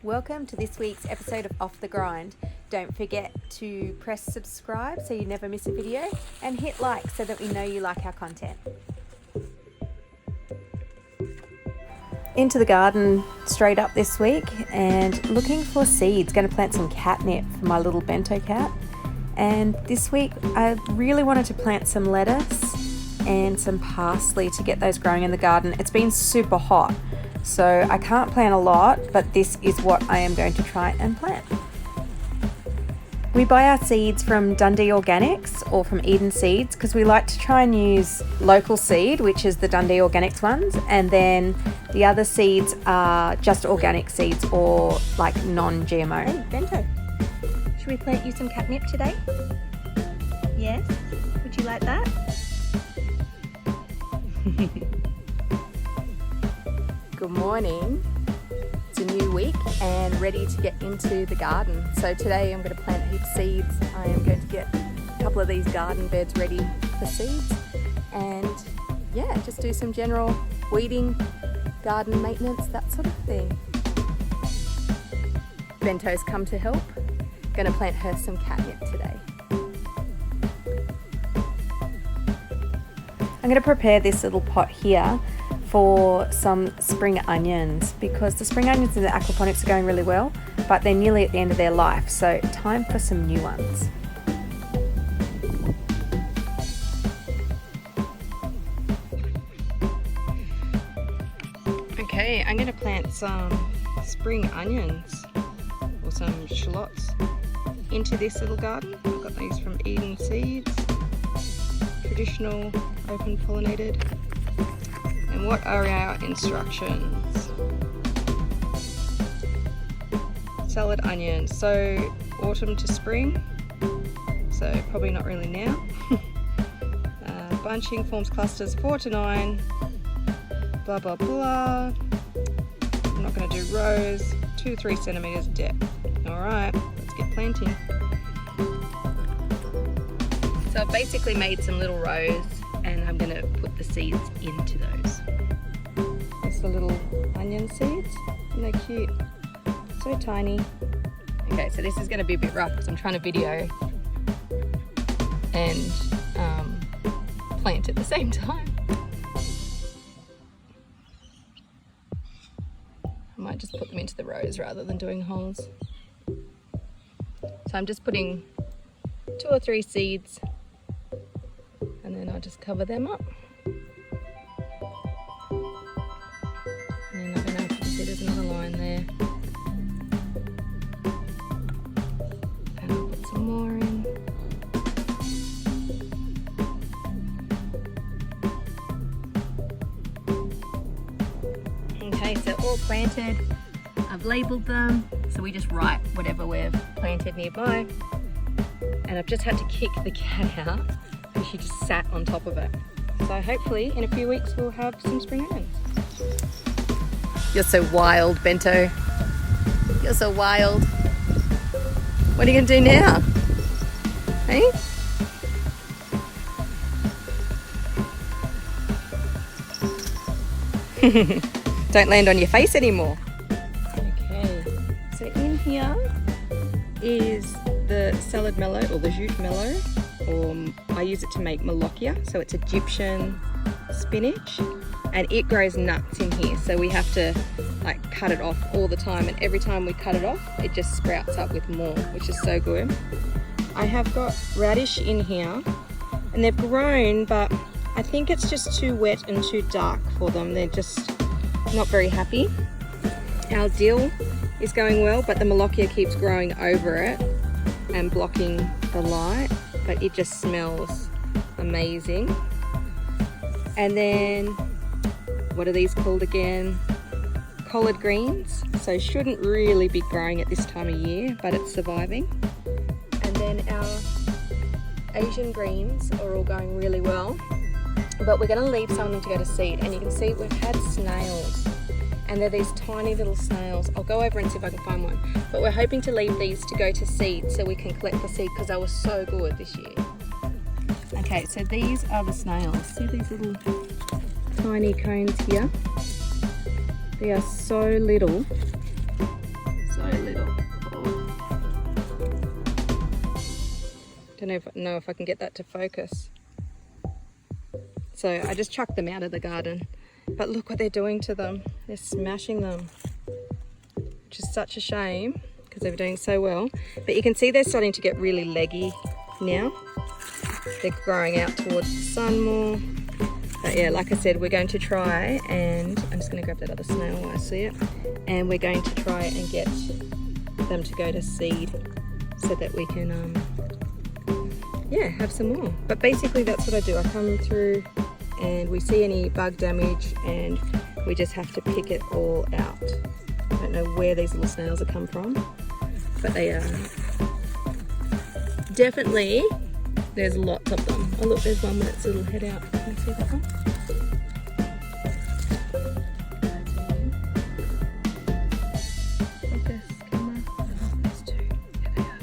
Welcome to this week's episode of Off the Grind. Don't forget to press subscribe so you never miss a video and hit like so that we know you like our content. Into the garden straight up this week and looking for seeds. Going to plant some catnip for my little bento cat. And this week I really wanted to plant some lettuce and some parsley to get those growing in the garden. It's been super hot, so I can't plant a lot, but this is what I am going to try and plant. We buy our seeds from Dundee Organics or from Eden Seeds because we like to try and use local seed, which is the Dundee Organics ones, and then the other seeds are just organic seeds or like non-GMO. Hey, Bento, should we plant you some catnip today? Yes? Would you like that? Good morning. It's a new week and ready to get into the garden. So today I'm going to plant heaps of seeds. I am going to get a couple of these garden beds ready for seeds and just do some general weeding, garden maintenance, that sort of thing. Bento's come to help. Going to plant her some catnip today. I'm going to prepare this little pot here for some spring onions because the spring onions in the aquaponics are going really well, but they're nearly at the end of their life, so time for some new ones. Okay, I'm going to plant some spring onions or some shallots into this little garden. I've got these from Eden Seeds, traditional open pollinated. And what are our instructions? Salad onions, so autumn to spring, so probably not really now. Bunching forms clusters 4 to 9, blah blah blah. I'm not going to do rows, 2 to 3 centimeters depth. Alright, let's get planting. So I've basically made some little rows and I'm going to put the seeds into those. It's the little onion seeds, and they're cute, so tiny. Okay, so this is going to be a bit rough because I'm trying to video and plant at the same time. I might just put them into the rows rather than doing holes. So I'm just putting 2 or 3 seeds and then I'll just cover them up. And then I don't know if you can see there's another line there. And I'll put some more in. Okay, so all planted. I've labelled them, so we just write whatever we've planted nearby. And I've just had to kick the cat out and she just sat on top of it. So hopefully in a few weeks we'll have some spring onions. You're so wild, Bento. You're so wild. What are you going to do now? Hey? Don't land on your face anymore. Okay, so in here is the salad mellow or the jute mellow, or I use it to make malokia, so it's Egyptian spinach, and it grows nuts in here, so we have to like cut it off all the time, and every time we cut it off it just sprouts up with more, which is so good. I have got radish in here and they've grown, but I think it's just too wet and too dark for them. They're just not very happy. Our dill is going well, but the malokia keeps growing over it and blocking the light, but it just smells amazing. And then what are these called again? Collard greens. So shouldn't really be growing at this time of year, but it's surviving. And then our Asian greens are all going really well, but we're going to leave some of them to go to seed. And you can see we've had snails, and they're these tiny little snails. I'll go over and see if I can find one, but we're hoping to leave these to go to seed so we can collect the seed because they were so good this year. Okay, so these are the snails. See these little tiny cones here? They are so little. So Don't know if I can get that to focus. So I just chucked them out of the garden. But look what they're doing to them. They're smashing them, which is such a shame because they were doing so well. But you can see they're starting to get really leggy now. They're growing out towards the sun more. But yeah, like I said, we're going to try, and I'm just going to grab that other snail while I see it. And we're going to try and get them to go to seed so that we can, yeah, have some more. But basically that's what I do. I come through and we see any bug damage and we just have to pick it all out. I don't know where these little snails have come from, but they are definitely, there's lots of them. Oh look, there's one with its little head out. Can you see that one? Focus, camera. Oh, there's two. There they are.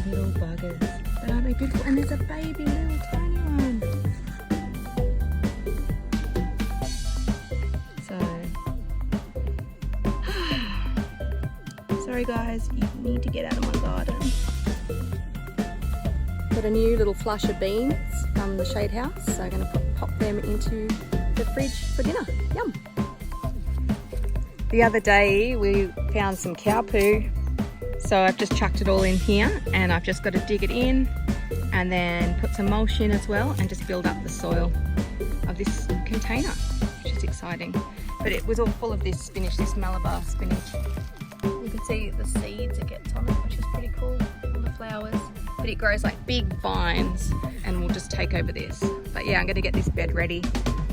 Little buggers. But aren't they beautiful? And there's a baby little tiny one. So, sorry guys, you need to get out of my garden. Got a new little flush of beans from the shade house, so I'm going to pop them into the fridge for dinner. Yum! The other day we found some cow poo, so I've just chucked it all in here, and I've just got to dig it in and then put some mulch in as well and just build up the soil of this container, which is exciting. But it was all full of this spinach, this Malabar spinach. You can see the seeds it gets on it, which is pretty cool, all the flowers. But it grows like big vines and will just take over this. But yeah, I'm going to get this bed ready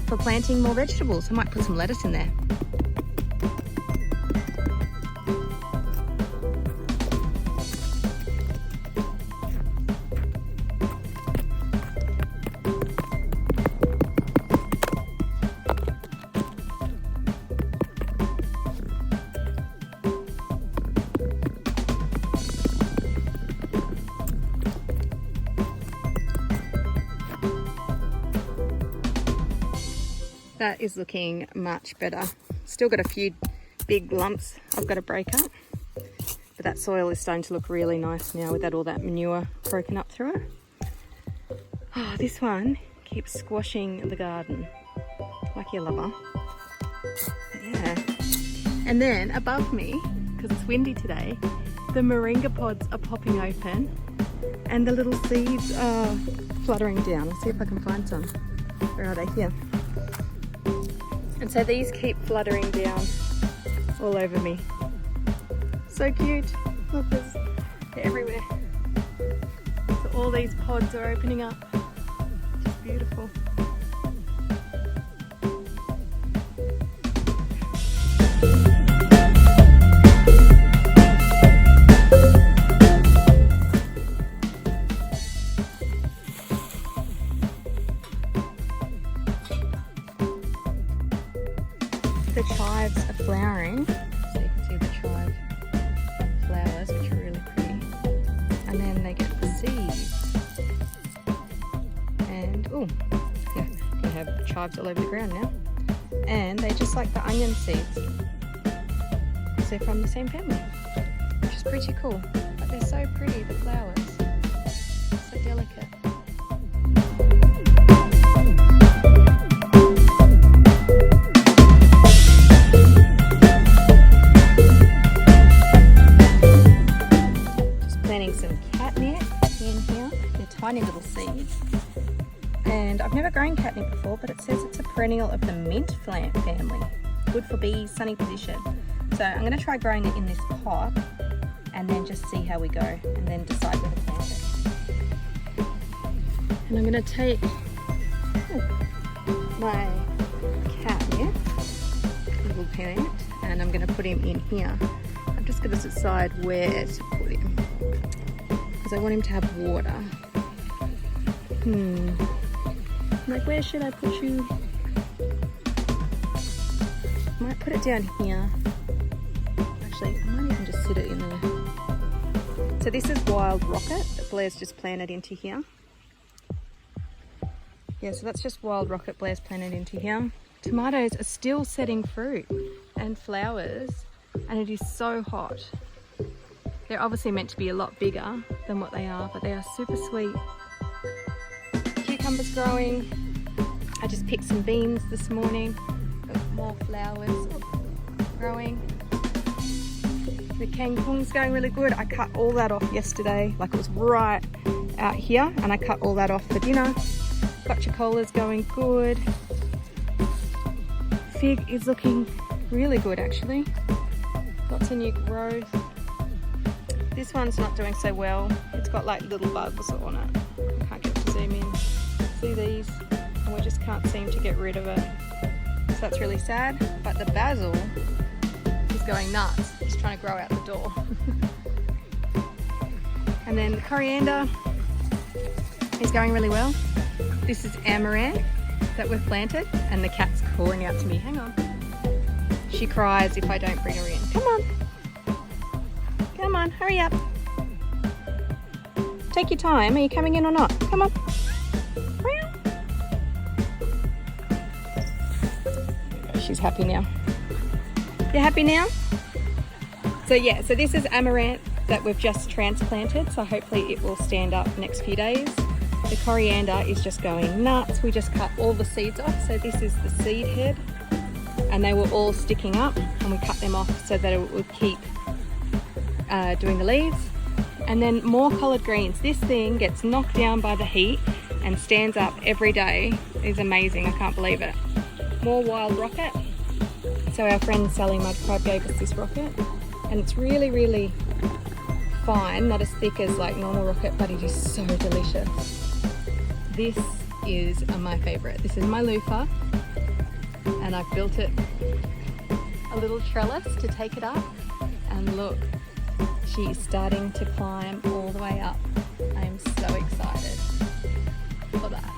for planting more vegetables. I might put some lettuce in there. That is looking much better. Still got a few big lumps I've got to break up, but that soil is starting to look really nice now with all that manure broken up through it. Oh, this one keeps squashing the garden. Lucky a lover. But yeah. And then above me, because it's windy today, the moringa pods are popping open and the little seeds are fluttering down. I'll see if I can find some. Where are they? Here. And so these keep fluttering down all over me. So cute. Look, they're everywhere. So all these pods are opening up. Just beautiful. The chives are flowering, so you can see the chive flowers, which are really pretty. And then they get the seeds. And, oh, yeah, you have chives all over the ground now. And they're just like the onion seeds. Because they're from the same family, which is pretty cool. But they're so pretty, the flowers. So delicate. Tiny little seeds, and I've never grown catnip before, but it says it's a perennial of the mint plant family, good for bees, sunny position. So I'm going to try growing it in this pot and then just see how we go and then decide where to plant it. And I'm going to take my catnip little plant and I'm going to put him in here. I'm just going to decide where to put him because I want him to have water. Like, where should I put you? Might put it down here. Actually, I might even just sit it in there. So this is wild rocket that Blair's just planted into here. Yeah, so that's just wild rocket Blair's planted into here. Tomatoes are still setting fruit and flowers, and it is so hot. They're obviously meant to be a lot bigger than what they are, but they are super sweet. Cucumbers growing. I just picked some beans this morning. Got more flowers growing. The kangkung's going really good. I cut all that off yesterday, like it was right out here, and I cut all that off for dinner. Butchercola's going good. Fig is looking really good actually. Lots of new growth. This one's not doing so well. It's got like little bugs on it. I can't get to zoom in. See these? And we just can't seem to get rid of it. So that's really sad. But the basil is going nuts. It's trying to grow out the door. And then the coriander is going really well. This is amaranth that we've planted, and the cat's calling out to me. Hang on. She cries if I don't bring her in. Come on. Come on, hurry up. Take your time. Are you coming in or not? Come on. Hurry up. She's happy now. You happy now? So yeah, so this is amaranth that we've just transplanted. So hopefully it will stand up next few days. The coriander is just going nuts. We just cut all the seeds off. So this is the seed head, and they were all sticking up, and we cut them off so that it would keep doing the leaves. And then more collard greens. This thing gets knocked down by the heat and stands up every day. It's amazing. I can't believe it. More wild rocket. So our friend Sally Mudcrab gave us this rocket, and it's really, really fine, not as thick as like normal rocket, but it is so delicious. This is my favourite. This is my loofah, and I've built it a little trellis to take it up, and look, she is starting to climb all the way up. I am so excited for that.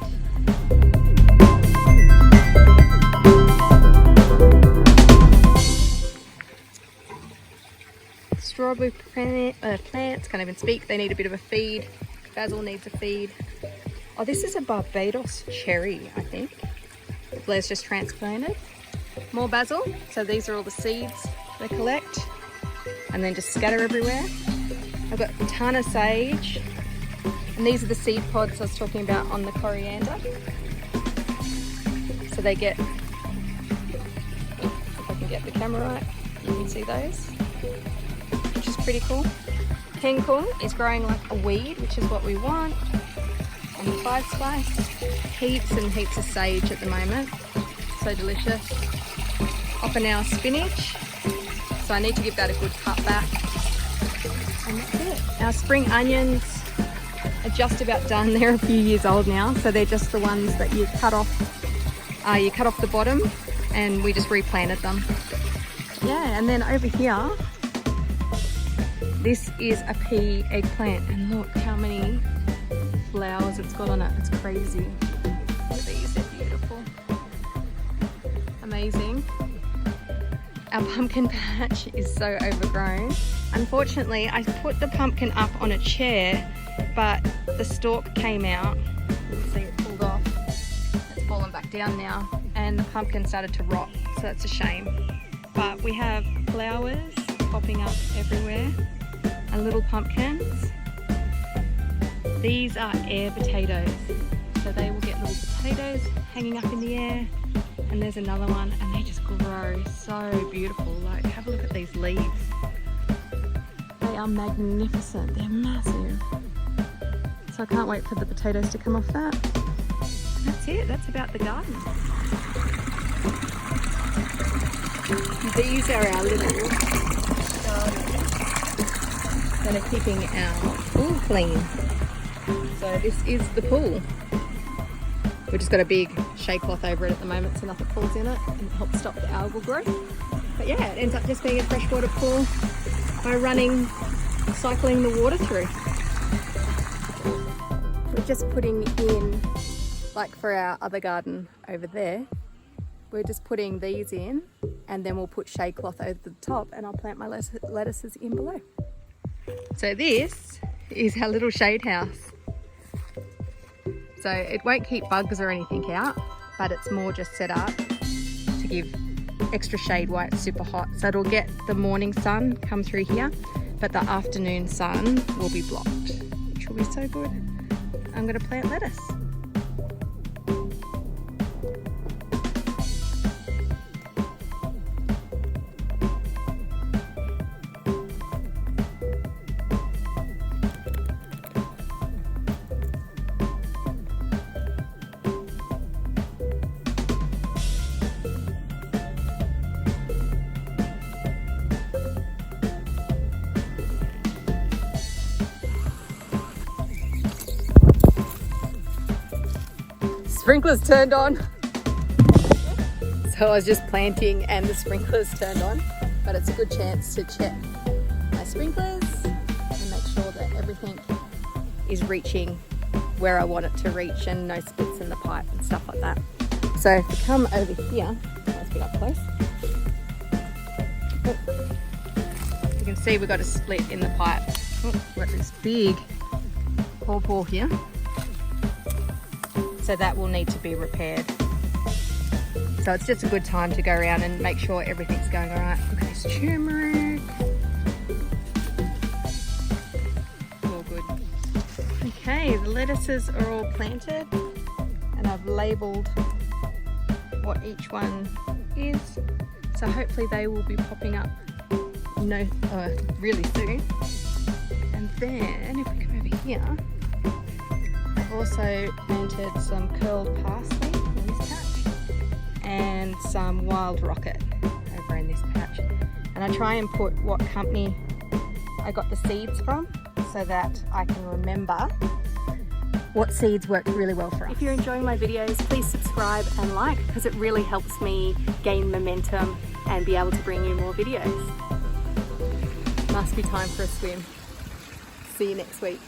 Strawberry plants can't even speak. They need a bit of a feed. Basil needs a feed. Oh, this is a Barbados cherry, I think. Blair's just transplanted. More basil. So these are all the seeds they collect and then just scatter everywhere. I've got a ton of sage, and these are the seed pods I was talking about on the coriander. So they get, if I can get the camera right, you can see those, which is pretty cool. Kangkung is growing like a weed, which is what we want. And the 5 spice, heaps and heaps of sage at the moment. So delicious. Oppenau spinach. So I need to give that a good cut back. And that's it. Our spring onions are just about done. They're a few years old now, so they're just the ones that you cut off. You cut off the bottom, and we just replanted them. Yeah, and then over here, this is a pea eggplant, and look how many flowers it's got on it. It's crazy. Look at these, they're beautiful. Amazing. Our pumpkin patch is so overgrown. Unfortunately, I put the pumpkin up on a chair, but the stalk came out. You can see it pulled off. It's fallen back down now, and the pumpkin started to rot, so that's a shame. But we have flowers popping up everywhere and little pumpkins. These are air potatoes, so they will get little potatoes hanging up in the air. And there's another one, and they just grow so beautiful. Like, have a look at these leaves. They are magnificent. They're massive. So I can't wait for the potatoes to come off that. That's it. That's about the garden. These are our little gardens that are keeping our pool clean. So this is the pool. We've just got a big shade cloth over it at the moment so nothing falls in it, and it helps stop the algal growth. But yeah, it ends up just being a freshwater pool by cycling the water through. We're just putting in, like for our other garden over there, we're just putting these in, and then we'll put shade cloth over the top, and I'll plant my lettuces in below. So this is our little shade house. So it won't keep bugs or anything out, but it's more just set up to give extra shade while it's super hot. So it'll get the morning sun come through here. but the afternoon sun will be blocked, which will be so good. I'm going to plant lettuce. Sprinklers turned on. So I was just planting and the sprinklers turned on, but it's a good chance to check my sprinklers and make sure that everything is reaching where I want it to reach and no splits in the pipe and stuff like that. So if we come over here, let's get up close. You can see we've got a split in the pipe. Oh, we've got this big pawpaw here. So that will need to be repaired. So it's just a good time to go around and make sure everything's going all right. Look at this turmeric. All good. Okay, the lettuces are all planted and I've labelled what each one is. So hopefully they will be popping up really soon. And then if we come over here, I've also planted some curled parsley in this patch and some wild rocket over in this patch. And I try and put what company I got the seeds from so that I can remember what seeds worked really well for us. If you're enjoying my videos, please subscribe and like, because it really helps me gain momentum and be able to bring you more videos. Must be time for a swim. See you next week.